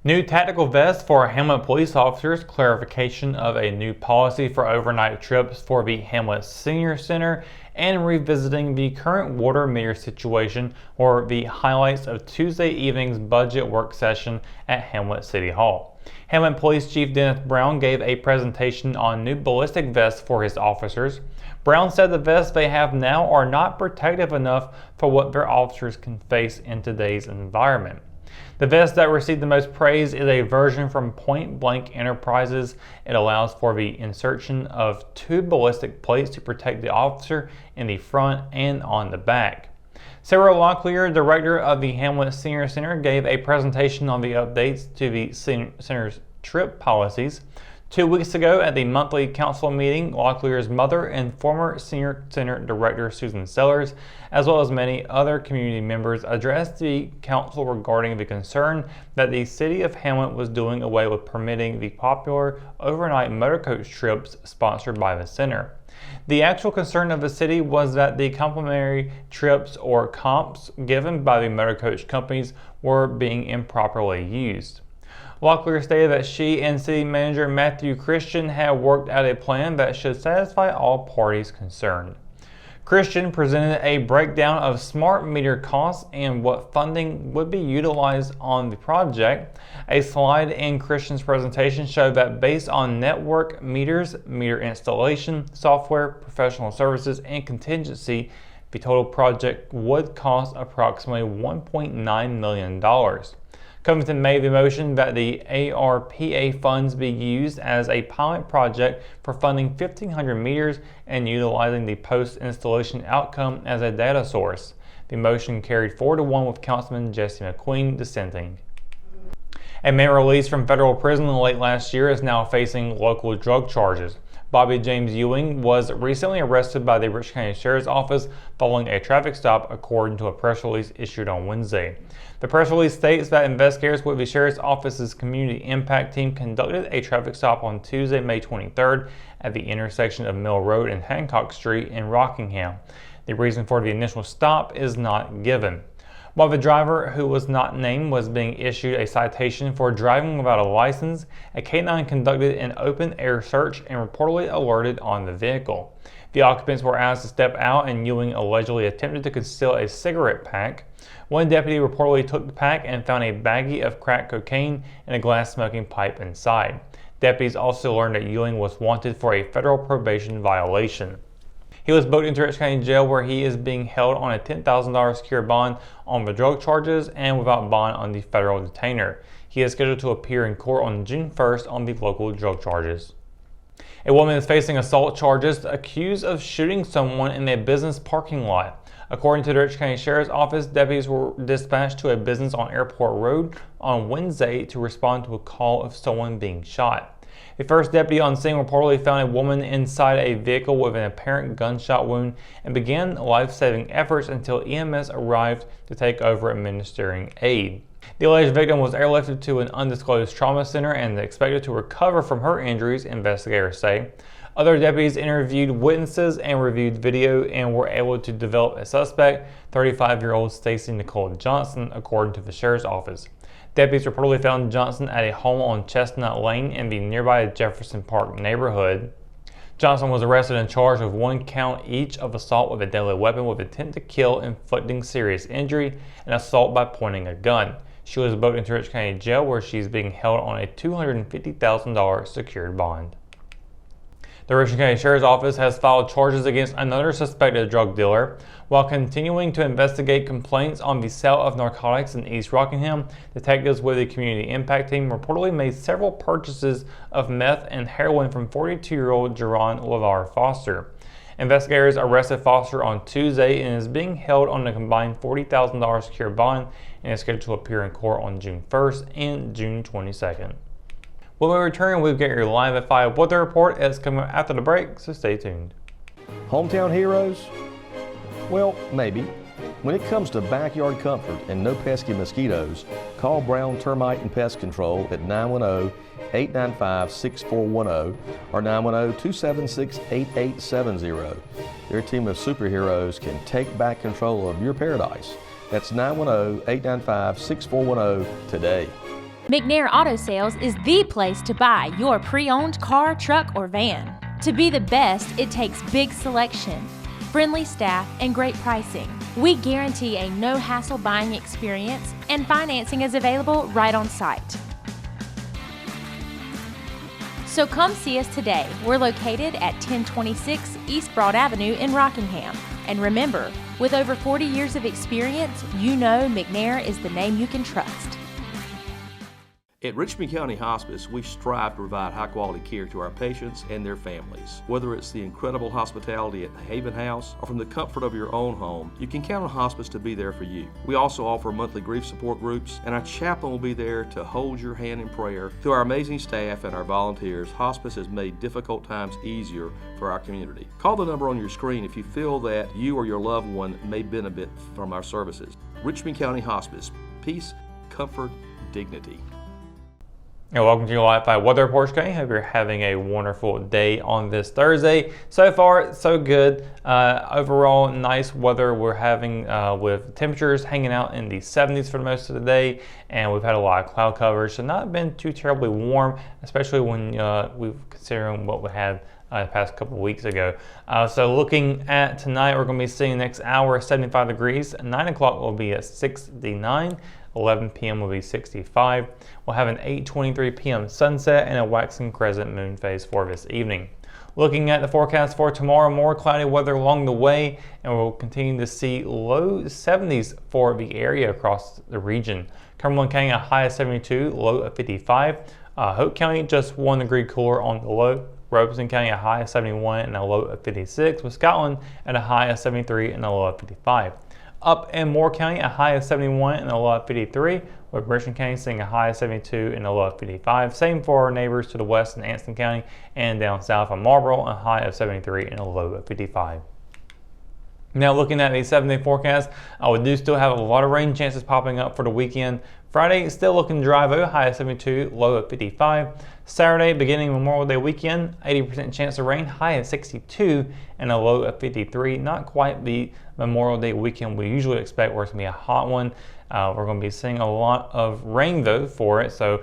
New tactical vests for Hamlet police officers, clarification of a new policy for overnight trips for the Hamlet Senior Center, and revisiting the current water meter situation were the highlights of Tuesday evening's budget work session at Hamlet City Hall. Hamlet Police Chief Dennis Brown gave a presentation on new ballistic vests for his officers. Brown said the vests they have now are not protective enough for what their officers can face in today's environment. The vest that received the most praise is a version from Point Blank Enterprises. It allows for the insertion of two ballistic plates to protect the officer in the front and on the back. Sarah Locklear, director of the Hamlet Senior Center, gave a presentation on the updates to the center's trip policies. 2 weeks ago at the monthly council meeting, Locklear's mother and former Senior Center Director Susan Sellers, as well as many other community members, addressed the council regarding the concern that the city of Hamlet was doing away with permitting the popular overnight motorcoach trips sponsored by the center. The actual concern of the city was that the complimentary trips or comps given by the motorcoach companies were being improperly used. Locklear stated that she and City Manager Matthew Christian had worked out a plan that should satisfy all parties concerned. Christian presented a breakdown of smart meter costs and what funding would be utilized on the project. A slide in Christian's presentation showed that based on network meters, meter installation, software, professional services, and contingency, the total project would cost approximately $1.9 million. Covington made the motion that the ARPA funds be used as a pilot project for funding 1,500 meters and utilizing the post-installation outcome as a data source. The motion carried 4-1 with Councilman Jesse McQueen dissenting. A man released from federal prison late last year is now facing local drug charges. Bobby James Ewing was recently arrested by the Richmond County Sheriff's Office following a traffic stop, according to a press release issued on Wednesday. The press release states that investigators with the Sheriff's Office's Community Impact Team conducted a traffic stop on Tuesday, May 23rd at the intersection of Mill Road and Hancock Street in Rockingham. The reason for the initial stop is not given. While the driver, who was not named, was being issued a citation for driving without a license, a K-9 conducted an open-air search and reportedly alerted on the vehicle. The occupants were asked to step out, and Ewing allegedly attempted to conceal a cigarette pack. One deputy reportedly took the pack and found a baggie of crack cocaine and a glass smoking pipe inside. Deputies also learned that Ewing was wanted for a federal probation violation. He was booked into Richmond County Jail, where he is being held on a $10,000 secured bond on the drug charges and without bond on the federal detainer. He is scheduled to appear in court on June 1st on the local drug charges. A woman is facing assault charges accused of shooting someone in a business parking lot. According to the Richmond County Sheriff's Office, deputies were dispatched to a business on Airport Road on Wednesday to respond to a call of someone being shot. The first deputy on scene reportedly found a woman inside a vehicle with an apparent gunshot wound and began life-saving efforts until EMS arrived to take over administering aid. The alleged victim was airlifted to an undisclosed trauma center and is expected to recover from her injuries, investigators say. Other deputies interviewed witnesses and reviewed video and were able to develop a suspect, 35-year-old Stacy Nicole Johnson, according to the Sheriff's Office. Deputies reportedly found Johnson at a home on Chestnut Lane in the nearby Jefferson Park neighborhood. Johnson was arrested and charged with 1 count each of assault with a deadly weapon with intent to kill, inflicting serious injury, and assault by pointing a gun. She was booked into Richmond County Jail, where she is being held on a $250,000 secured bond. The Richmond County Sheriff's Office has filed charges against another suspected drug dealer. While continuing to investigate complaints on the sale of narcotics in East Rockingham, detectives with the Community Impact Team reportedly made several purchases of meth and heroin from 42-year-old Jerron LeVar Foster. Investigators arrested Foster on Tuesday and is being held on a combined $40,000 secured bond and is scheduled to appear in court on June 1st and June 22nd. When we return, we'll get your live at 5 weather report as coming up after the break, so stay tuned. Hometown heroes? Well, maybe. When it comes to backyard comfort and no pesky mosquitoes, call Brown Termite and Pest Control at 910-895-6410 or 910-276-8870. Their team of superheroes can take back control of your paradise. That's 910-895-6410 today. McNair Auto Sales is the place to buy your pre-owned car, truck, or van. To be the best, it takes big selection, friendly staff, and great pricing. We guarantee a no-hassle buying experience, and financing is available right on site. So come see us today. We're located at 1026 East Broad Avenue in Rockingham. And remember, with over 40 years of experience, you know McNair is the name you can trust. At Richmond County Hospice, we strive to provide high-quality care to our patients and their families. Whether it's the incredible hospitality at the Haven House or from the comfort of your own home, you can count on Hospice to be there for you. We also offer monthly grief support groups, and our chaplain will be there to hold your hand in prayer. Through our amazing staff and our volunteers, Hospice has made difficult times easier for our community. Call the number on your screen if you feel that you or your loved one may benefit from our services. Richmond County Hospice. Peace, comfort, dignity. And welcome to your Live 5 Weather Report, County. Hope you're having a wonderful day on this Thursday. So far, so good. Overall, nice weather we're having with temperatures hanging out in the 70s for most of the day, and we've had a lot of cloud coverage, so not been too terribly warm, especially when we've considering what we had the past couple of weeks ago. So looking at tonight, we're going to be seeing the next hour 75 degrees. 9 o'clock will be at 69. 11 p.m. will be 65. We'll have an 8:23 p.m. sunset and a waxing crescent moon phase for this evening. Looking at the forecast for tomorrow, more cloudy weather along the way, and we'll continue to see low 70s for the area across the region. Cumberland County a high of 72, low of 55. Hope County just 1 degree cooler on the low. Robeson County a high of 71 and a low of 56, with Scotland at a high of 73 and a low of 55. Up in Moore County, a high of 71 and a low of 53, with Richmond County seeing a high of 72 and a low of 55. Same for our neighbors to the west in Anston County and down south in Marlboro, a high of 73 and a low of 55. Now looking at the 7-day forecast, we do still have a lot of rain chances popping up for the weekend. Friday, still looking dry though, high of 72, low of 55. Saturday, beginning Memorial Day weekend, 80% chance of rain, high of 62 and a low of 53. Not quite the Memorial Day weekend we usually expect, where it's going to be a hot one. We're going to be seeing a lot of rain though for it, so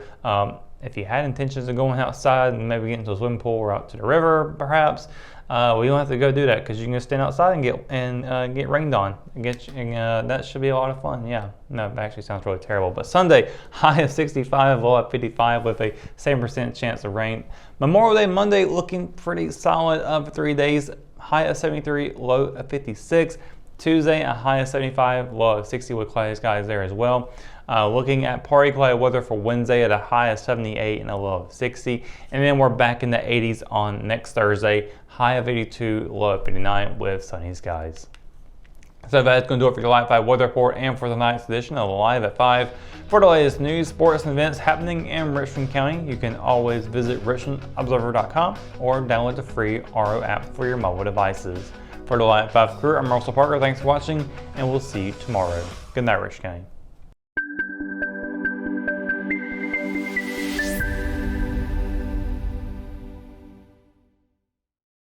if you had intentions of going outside and maybe getting to a swimming pool or out to the river perhaps, we don't have to go do that because you can just stand outside and get rained on. That should be a lot of fun. Yeah, no, it actually sounds really terrible. But Sunday, high of 65, low of 55 with a 7% chance of rain. Memorial Day Monday looking pretty solid for 3 days, high of 73, low of 56. Tuesday, a high of 75, low of 60 with cloudy skies there as well. Looking at partly cloudy weather for Wednesday at a high of 78 and a low of 60. And then we're back in the 80s on next Thursday, high of 82, low of 59 with sunny skies. So that's going to do it for your Live 5 Weather Report and for tonight's edition of Live at 5. For the latest news, sports, and events happening in Richmond County, you can always visit richmondobserver.com or download the free RO app for your mobile devices. For the Live 5 crew, I'm Russell Parker. Thanks for watching, and we'll see you tomorrow. Good night, Richmond County.